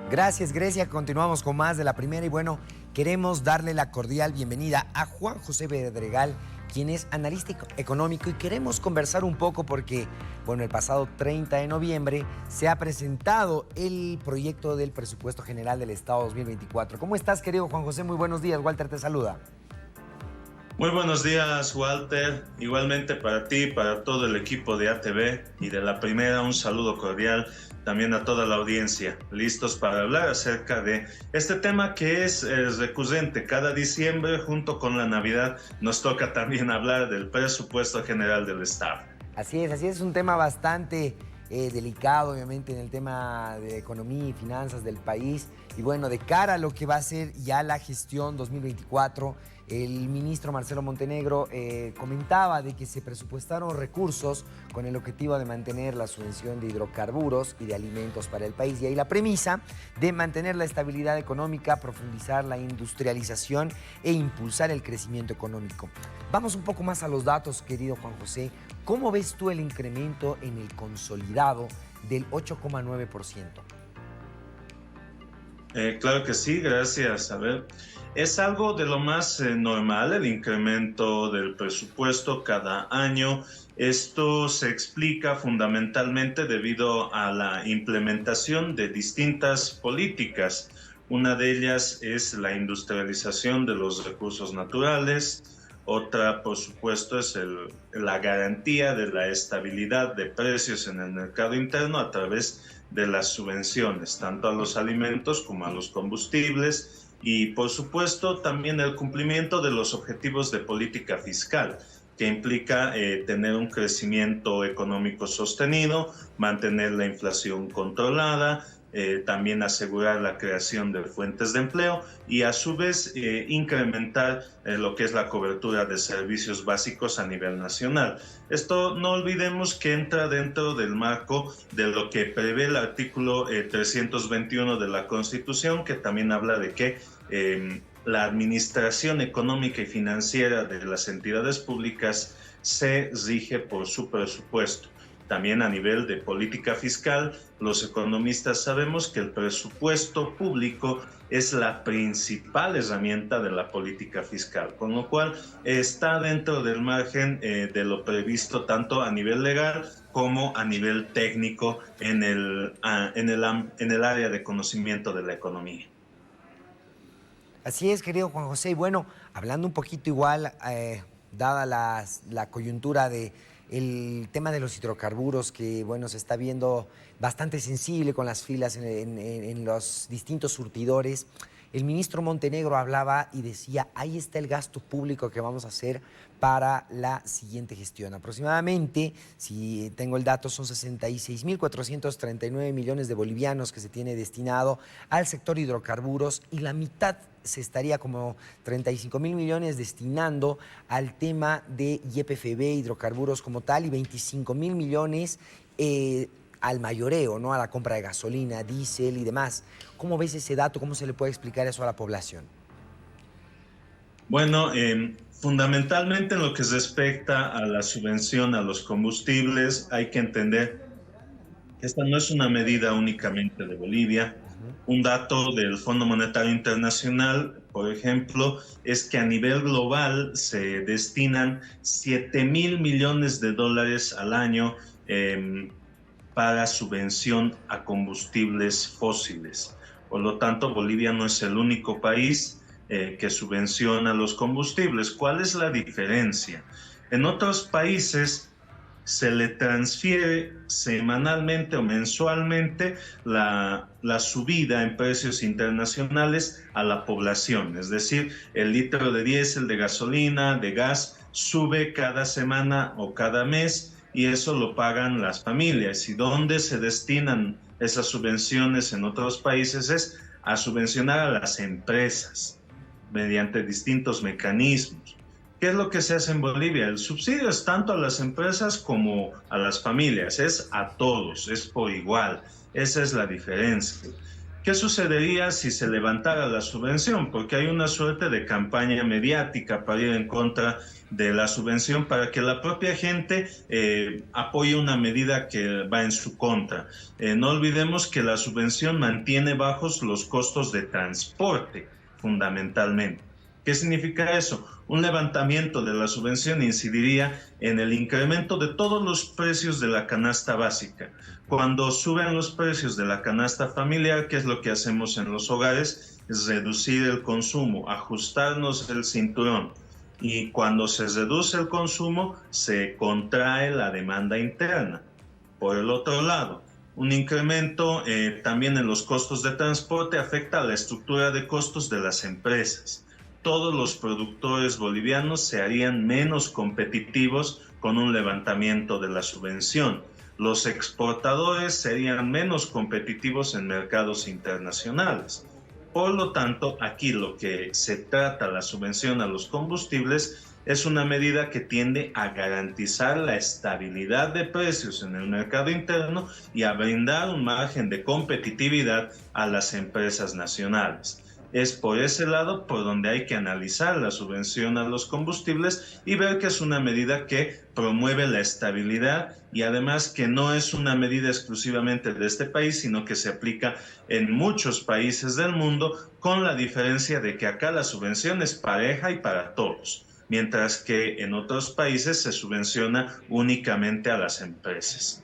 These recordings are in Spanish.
Gracias, Grecia. Continuamos con más de la primera y bueno, queremos darle la cordial bienvenida a Juan José Bedregal, quien es analista económico, y queremos conversar un poco porque, bueno, el pasado 30 de noviembre se ha presentado el proyecto del presupuesto general del Estado 2024. ¿Cómo estás, querido Juan José? Muy buenos días. Walter te saluda. Muy buenos días, Walter. Igualmente para ti, para todo el equipo de ATV y de La Primera, un saludo cordial también a toda la audiencia. Listos para hablar acerca de este tema que es recurrente. Cada diciembre, junto con la Navidad, nos toca también hablar del presupuesto general del Estado. Así es un tema bastante delicado, obviamente, en el tema de economía y finanzas del país. Y bueno, de cara a lo que va a ser ya la gestión 2024, el ministro Marcelo Montenegro comentaba de que se presupuestaron recursos con el objetivo de mantener la subvención de hidrocarburos y de alimentos para el país. Y ahí la premisa de mantener la estabilidad económica, profundizar la industrialización e impulsar el crecimiento económico. Vamos un poco más a los datos, querido Juan José. ¿Cómo ves tú el incremento en el consolidado del 8,9%? Claro que sí, gracias. A ver, es algo de lo más normal el incremento del presupuesto cada año. Esto se explica fundamentalmente debido a la implementación de distintas políticas. Una de ellas es la industrialización de los recursos naturales. Otra, por supuesto, es la garantía de la estabilidad de precios en el mercado interno a través de las subvenciones, tanto a los alimentos como a los combustibles, y por supuesto también el cumplimiento de los objetivos de política fiscal, que implica tener un crecimiento económico sostenido, mantener la inflación controlada, también asegurar la creación de fuentes de empleo y a su vez incrementar lo que es la cobertura de servicios básicos a nivel nacional. Esto no olvidemos que entra dentro del marco de lo que prevé el artículo 321 de la Constitución, que también habla de que la administración económica y financiera de las entidades públicas se rige por su presupuesto. También a nivel de política fiscal, los economistas sabemos que el presupuesto público es la principal herramienta de la política fiscal, con lo cual está dentro del margen de lo previsto tanto a nivel legal como a nivel técnico en el área de conocimiento de la economía. Así es, querido Juan José. Y bueno, hablando un poquito igual, dada la coyuntura de el tema de los hidrocarburos, que bueno, se está viendo bastante sensible con las filas en los distintos surtidores. El ministro Montenegro hablaba y decía, ahí está el gasto público que vamos a hacer para la siguiente gestión. Aproximadamente, si tengo el dato, son 66.439 millones de bolivianos que se tiene destinado al sector hidrocarburos y la mitad se estaría como 35.000 millones destinando al tema de YPFB, hidrocarburos como tal, y 25.000 millones al mayoreo, ¿no? A la compra de gasolina, diésel y demás. ¿Cómo ves ese dato? ¿Cómo se le puede explicar eso a la población? Bueno, fundamentalmente en lo que respecta a la subvención a los combustibles, hay que entender que esta no es una medida únicamente de Bolivia. Un dato del Fondo Monetario Internacional, por ejemplo, es que a nivel global se destinan 7.000 millones de dólares al año para subvención a combustibles fósiles. Por lo tanto, Bolivia no es el único país que subvenciona los combustibles. ¿Cuál es la diferencia? En otros países se le transfiere semanalmente o mensualmente la subida en precios internacionales a la población. Es decir, el litro de diésel, de gasolina, de gas, sube cada semana o cada mes y eso lo pagan las familias. ¿Y dónde se destinan esas subvenciones en otros países? Es a subvencionar a las empresas mediante distintos mecanismos. ¿Qué es lo que se hace en Bolivia? El subsidio es tanto a las empresas como a las familias, es a todos, es por igual. Esa es la diferencia. ¿Qué sucedería si se levantara la subvención? Porque hay una suerte de campaña mediática para ir en contra de la subvención para que la propia gente apoye una medida que va en su contra. No olvidemos que la subvención mantiene bajos los costos de transporte, fundamentalmente. ¿Qué significa eso? Un levantamiento de la subvención incidiría en el incremento de todos los precios de la canasta básica. Cuando suben los precios de la canasta familiar, ¿qué es lo que hacemos en los hogares? Es reducir el consumo, ajustarnos el cinturón. Y cuando se reduce el consumo, se contrae la demanda interna. Por el otro lado, un incremento también en los costos de transporte afecta a la estructura de costos de las empresas. Todos los productores bolivianos se harían menos competitivos con un levantamiento de la subvención. Los exportadores serían menos competitivos en mercados internacionales. Por lo tanto, aquí lo que se trata la subvención a los combustibles es una medida que tiende a garantizar la estabilidad de precios en el mercado interno y a brindar un margen de competitividad a las empresas nacionales. Es por ese lado por donde hay que analizar la subvención a los combustibles y ver que es una medida que promueve la estabilidad y además que no es una medida exclusivamente de este país, sino que se aplica en muchos países del mundo, con la diferencia de que acá la subvención es pareja y para todos, mientras que en otros países se subvenciona únicamente a las empresas.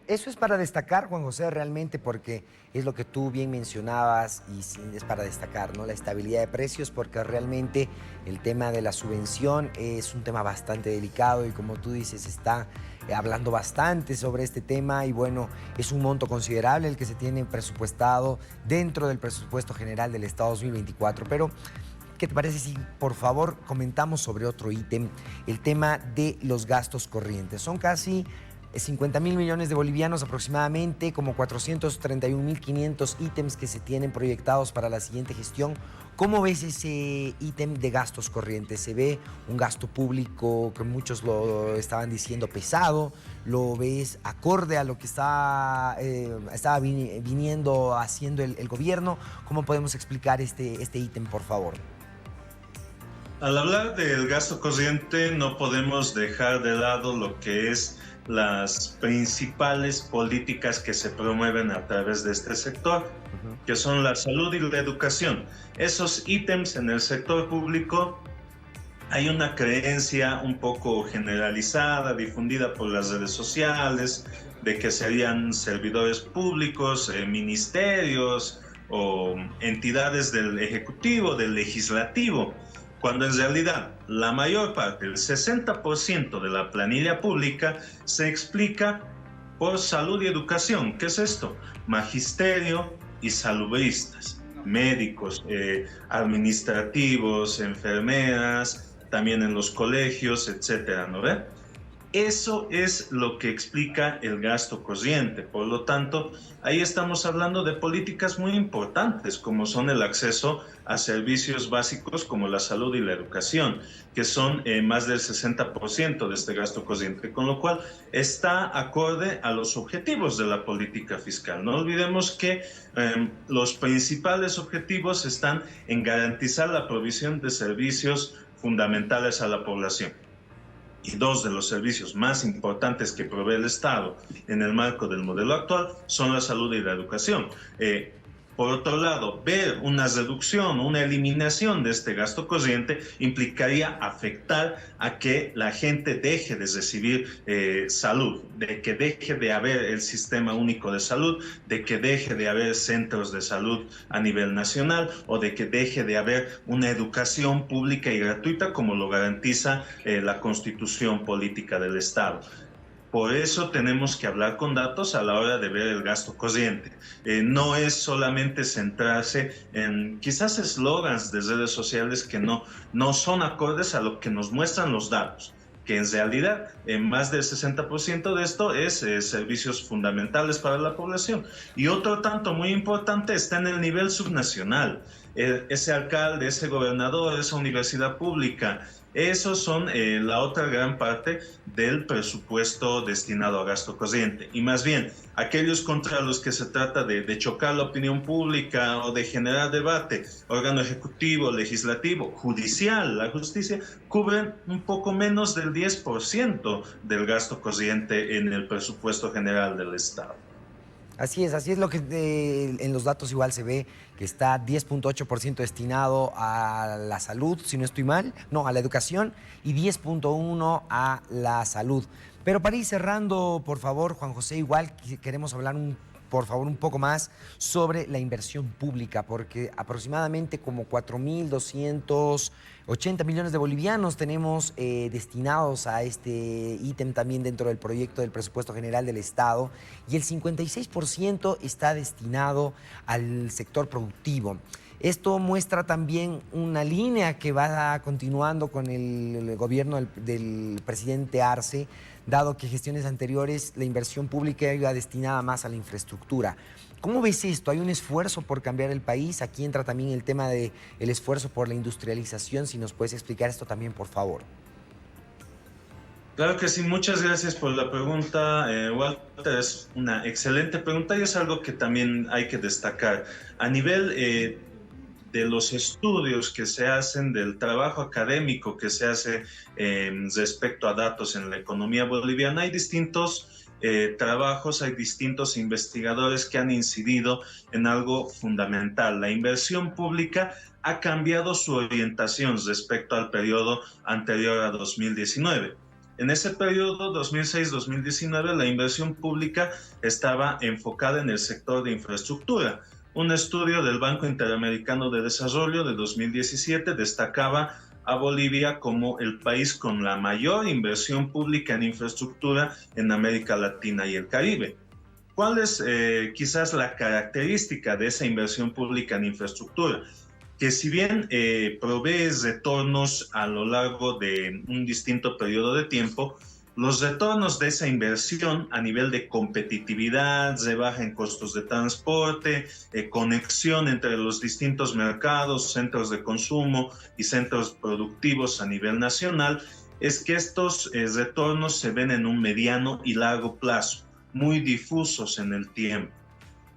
Eso es para destacar, Juan José, realmente, porque es lo que tú bien mencionabas y sí, es para destacar, ¿no? La estabilidad de precios, porque realmente el tema de la subvención es un tema bastante delicado y como tú dices, está hablando bastante sobre este tema y bueno, es un monto considerable el que se tiene presupuestado dentro del presupuesto general del Estado 2024, pero ¿qué te parece si, por favor, comentamos sobre otro ítem, el tema de los gastos corrientes? Son casi 50.000 millones de bolivianos aproximadamente, como 431.500 ítems que se tienen proyectados para la siguiente gestión. ¿Cómo ves ese ítem de gastos corrientes? ¿Se ve un gasto público que muchos lo estaban diciendo pesado? ¿Lo ves acorde a lo que estaba viniendo haciendo el gobierno? ¿Cómo podemos explicar este ítem, por favor? Al hablar del gasto corriente no podemos dejar de lado lo que es las principales políticas que se promueven a través de este sector, que son la salud y la educación. Esos ítems en el sector público hay una creencia un poco generalizada, difundida por las redes sociales, de que serían servidores públicos, ministerios o entidades del Ejecutivo, del Legislativo, cuando en realidad la mayor parte, el 60% de la planilla pública se explica por salud y educación. ¿Qué es esto? Magisterio y salubristas, médicos, administrativos, enfermeras, también en los colegios, etcétera, ¿no ve? Eso es lo que explica el gasto corriente. Por lo tanto, ahí estamos hablando de políticas muy importantes, como son el acceso a servicios básicos como la salud y la educación, que son más del 60% de este gasto corriente, con lo cual está acorde a los objetivos de la política fiscal. No olvidemos que los principales objetivos están en garantizar la provisión de servicios fundamentales a la población. Y dos de los servicios más importantes que provee el Estado en el marco del modelo actual son la salud y la educación. Por otro lado, ver una reducción, una eliminación de este gasto corriente implicaría afectar a que la gente deje de recibir salud, de que deje de haber el sistema único de salud, de que deje de haber centros de salud a nivel nacional o de que deje de haber una educación pública y gratuita como lo garantiza la Constitución Política del Estado. Por eso tenemos que hablar con datos a la hora de ver el gasto corriente. No es solamente centrarse en quizás eslogans de redes sociales que no son acordes a lo que nos muestran los datos, que en realidad más del 60% de esto es servicios fundamentales para la población. Y otro tanto muy importante está en el nivel subnacional. ese alcalde, ese gobernador, esa universidad pública. Esos son la otra gran parte del presupuesto destinado a gasto corriente. Y más bien, aquellos contra los que se trata de chocar la opinión pública o de generar debate, órgano ejecutivo, legislativo, judicial, la justicia, cubren un poco menos del 10% del gasto corriente en el presupuesto general del Estado. Así es lo que en los datos igual se ve que está 10.8% destinado a la salud, si no estoy mal, no, a la educación, y 10.1% a la salud. Pero para ir cerrando, por favor, Juan José, igual queremos hablar por favor, un poco más sobre la inversión pública, porque aproximadamente como 4.280 millones de bolivianos tenemos destinados a este ítem también dentro del proyecto del presupuesto general del Estado, y el 56% está destinado al sector productivo. Esto muestra también una línea que va continuando con el gobierno del presidente Arce, dado que gestiones anteriores la inversión pública iba destinada más a la infraestructura. ¿Cómo ves esto? ¿Hay un esfuerzo por cambiar el país? Aquí entra también el tema del esfuerzo por la industrialización. Si nos puedes explicar esto también, por favor. Claro que sí, muchas gracias por la pregunta, Walter. Es una excelente pregunta y es algo que también hay que destacar. A nivel de los estudios que se hacen, del trabajo académico que se hace respecto a datos en la economía boliviana, hay distintos trabajos, hay distintos investigadores que han incidido en algo fundamental. La inversión pública ha cambiado su orientación respecto al periodo anterior a 2019. En ese periodo 2006-2019, la inversión pública estaba enfocada en el sector de infraestructura. Un estudio del Banco Interamericano de Desarrollo de 2017 destacaba a Bolivia como el país con la mayor inversión pública en infraestructura en América Latina y el Caribe. ¿Cuál es quizás la característica de esa inversión pública en infraestructura? Que si bien provee retornos a lo largo de un distinto periodo de tiempo, los retornos de esa inversión a nivel de competitividad, rebaja en costos de transporte, conexión entre los distintos mercados, centros de consumo y centros productivos a nivel nacional, es que estos retornos se ven en un mediano y largo plazo, muy difusos en el tiempo.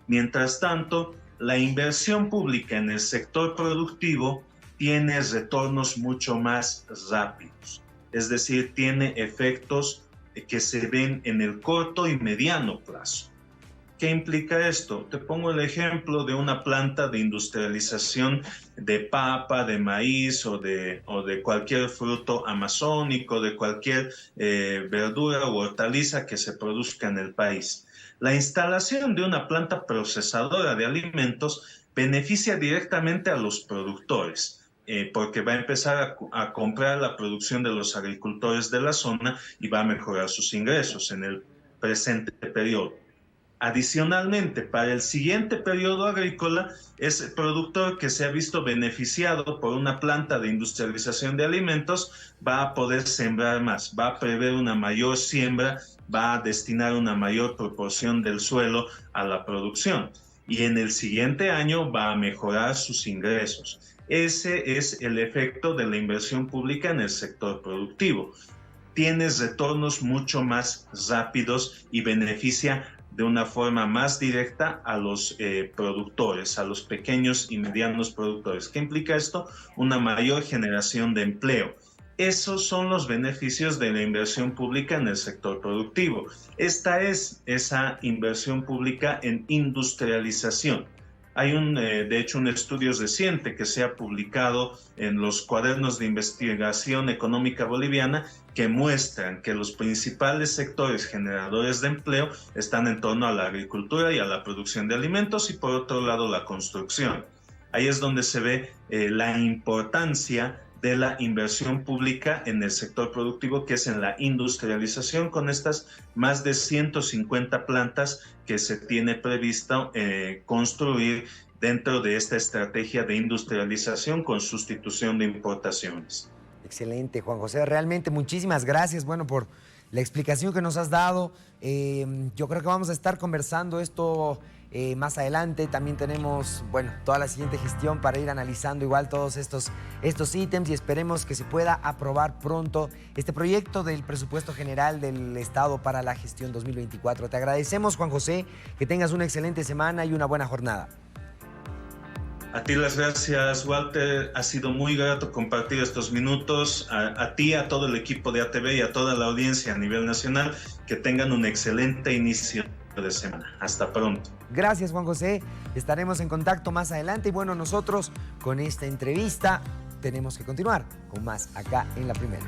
Mientras tanto, la inversión pública en el sector productivo tiene retornos mucho más rápidos. Es decir, tiene efectos que se ven en el corto y mediano plazo. ¿Qué implica esto? Te pongo el ejemplo de una planta de industrialización de papa, de maíz o de cualquier fruto amazónico, de cualquier verdura u hortaliza que se produzca en el país. La instalación de una planta procesadora de alimentos beneficia directamente a los productores. Porque va a empezar a comprar la producción de los agricultores de la zona y va a mejorar sus ingresos en el presente periodo. Adicionalmente, para el siguiente periodo agrícola, ese productor que se ha visto beneficiado por una planta de industrialización de alimentos va a poder sembrar más, va a prever una mayor siembra, va a destinar una mayor proporción del suelo a la producción y en el siguiente año va a mejorar sus ingresos. Ese es el efecto de la inversión pública en el sector productivo. Tienes retornos mucho más rápidos y beneficia de una forma más directa a los productores, a los pequeños y medianos productores. ¿Qué implica esto? Una mayor generación de empleo. Esos son los beneficios de la inversión pública en el sector productivo. Esta es esa inversión pública en industrialización. Hay de hecho un estudio reciente que se ha publicado en los cuadernos de investigación económica boliviana que muestran que los principales sectores generadores de empleo están en torno a la agricultura y a la producción de alimentos y por otro lado la construcción. Ahí es donde se ve la importancia de la inversión pública en el sector productivo, que es en la industrialización, con estas más de 150 plantas que se tiene previsto construir dentro de esta estrategia de industrialización con sustitución de importaciones. Excelente, Juan José. Realmente muchísimas gracias, bueno, por la explicación que nos has dado. Yo creo que vamos a estar conversando esto más adelante también tenemos, bueno, toda la siguiente gestión para ir analizando igual todos estos ítems y esperemos que se pueda aprobar pronto este proyecto del presupuesto general del Estado para la gestión 2024. Te agradecemos, Juan José, que tengas una excelente semana y una buena jornada. A ti las gracias, Walter. Ha sido muy grato compartir estos minutos. A ti, a todo el equipo de ATV y a toda la audiencia a nivel nacional, que tengan un excelente inicio de semana. Hasta pronto. Gracias, Juan José. Estaremos en contacto más adelante. Y bueno, nosotros con esta entrevista tenemos que continuar con más acá en La Primera.